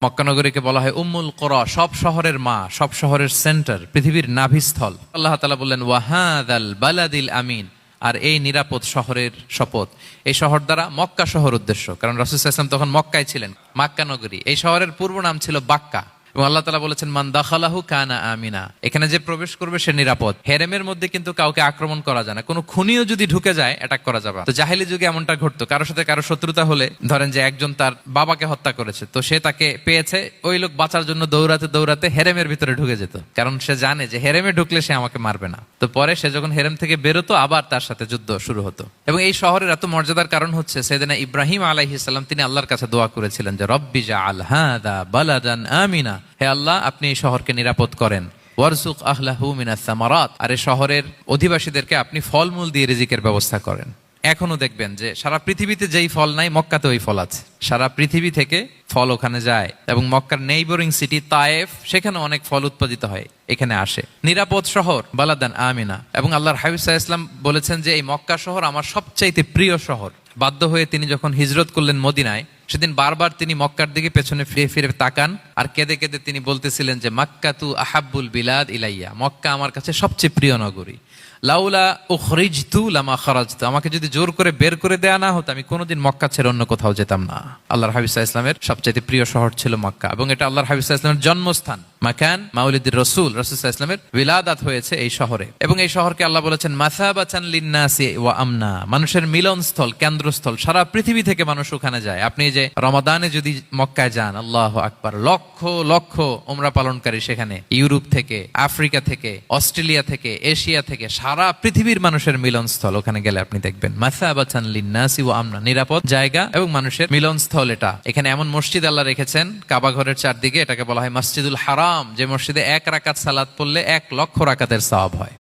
মক্কা নগরীকে বলা হয় উম্মুল কুরা, সব শহরের মা, সব শহরের সেন্টার, পৃথিবীর নাভিস্থল। আল্লাহ তাআলা বললেন ওয়াহাদাল বালাদিল আমিন, আর এই নিরাপদ শহরের শপথ। এই শহর দ্বারা মক্কা শহর উদ্দেশ্য, কারণ রাসূল সাল্লাল্লাহু আলাইহি ওয়াসাল্লাম তখন মক্কায় ছিলেন, মক্কা নগরী। এই শহরের পূর্ব নাম ছিল বাক্কা, এবং আল্লাহ তাআলা বলেছেন মান দাখালাহু কানা আমিনা, এখানে যে প্রবেশ করবে সে নিরাপদ। হেরেমের মধ্যে কিন্তু কাউকে আক্রমণ করা যায় না, কোনো খুনিও যদি ঢুকে যায় অ্যাটাক করা যাবে। তো জাহেলি যুগে এমনটা ঘটতো, কারোর সাথে কারো শত্রুতা হলে, ধরেন যে একজন তার বাবাকে হত্যা করেছে, তো সে তাকে পেয়েছে, ওই লোক বাঁচার জন্য দৌড়াতে দৌড়াতে হেরেমের ভিতরে ঢুকে যেত, কারণ সে জানে যে হেরেমে ঢুকলে সে আমাকে মারবে না। তো পরে সে যখন হেরেম থেকে বেরোতো, আবার তার সাথে যুদ্ধ শুরু হতো। এবং এই শহরের এত মর্যাদার কারণ হচ্ছে সাইয়েদনা ইব্রাহিম আলাইহিস সালাম, তিনি আল্লাহর কাছে দোয়া করেছিলেন যে রব্বি জাআল হাযা বালাদান আমিনা, হে আল্লাহ আপনি এই শহরকে নিরাপদ করেন। ওয়ারযুক আহলাহু মিনাস সামারাত, আর এই শহরের অধিবাসীদেরকে আপনি ফলমূল দিয়ে রিজিকের ব্যবস্থা করেন। এখনো দেখবেন যে সারা পৃথিবীতে যেই ফল নাই, মক্কাতে ওই ফল আছে। সারা পৃথিবী থেকে ফল ওখানে যায়, এবং মক্কার নেইবরিং সিটি তায়েফ, সেখানে অনেক ফল উৎপাদিত হয়, এখানে আসে। নিরাপদ শহর বালাদান আমিনা। এবং আল্লাহর হাবিব সাল্লাল্লাহু আলাইহি ওয়াসাল্লাম বলেছেন যে এই মক্কা শহর আমার সবচাইতে প্রিয় শহর। বাধ্য হয়ে তিনি যখন হিজরত করলেন মদিনায়, সেদিন বারবার তিনি মক্কার দিকে পেছনে ফিরে ফিরে তাকান, আর কেঁদে কেঁদে তিনি বলতেছিলেন যে মাক্কাতু আহাব্বুল বিলাদ ইলাইয়া, মক্কা আমার কাছে সবচেয়ে প্রিয় নগরী। লাউলা উখরিজতু লামা খারাজতু, আমাকে যদি জোর করে বের করে দেয়া না হতো, আমি কোনোদিন মক্কা ছেড়ে অন্য কোথাও যেতাম না। আল্লাহর হাবিব সাল্লাল্লাহু আলাইহি ওয়াসাল্লামের সবচেয়ে প্রিয় শহর ছিল মক্কা, এবং এটা আল্লাহর হাবিব সাল্লাল্লাহু আলাইহি ওয়াসাল্লামের জন্মস্থান। মাকান মাউলিদির রাসূল, রাসূল সাল্লাল্লাহু আলাইহি ওয়াসাল্লামের বিলাদাত হয়েছে এই শহরে। এবং এই শহরকে আল্লাহ বলেছেন মাসাবাতান লিন্নাসি ওয়া আমনা, মানুষের মিলনস্থল, কেন্দ্রস্থল। সারা পৃথিবী থেকে মানুষ ওখানে যায়। আপনি যে রমাদানে যদি মক্কায় যান, আল্লাহু আকবার, লক্ষ লক্ষ উমরা পালনকারী সেখানে, ইউরোপ থেকে, আফ্রিকা থেকে, অস্ট্রেলিয়া থেকে, এশিয়া থেকে, সারা পৃথিবীর মানুষের মিলনস্থল। ওখানে গেলে আপনি দেখবেন মাসাবাতান লিন্নাসি ওয়া আমনা, নিরাপদ জায়গা এবং মানুষের মিলনস্থল। এটা এখানে এমন মসজিদ আল্লাহ রেখেছেন কাবা ঘরের চারদিকে, এটাকে বলা হয় মসজিদুল হারাম, যে মসজিদে 1 রাকাত সালাত পড়লে 1 লক্ষ রাকাতের সওয়াব হয়।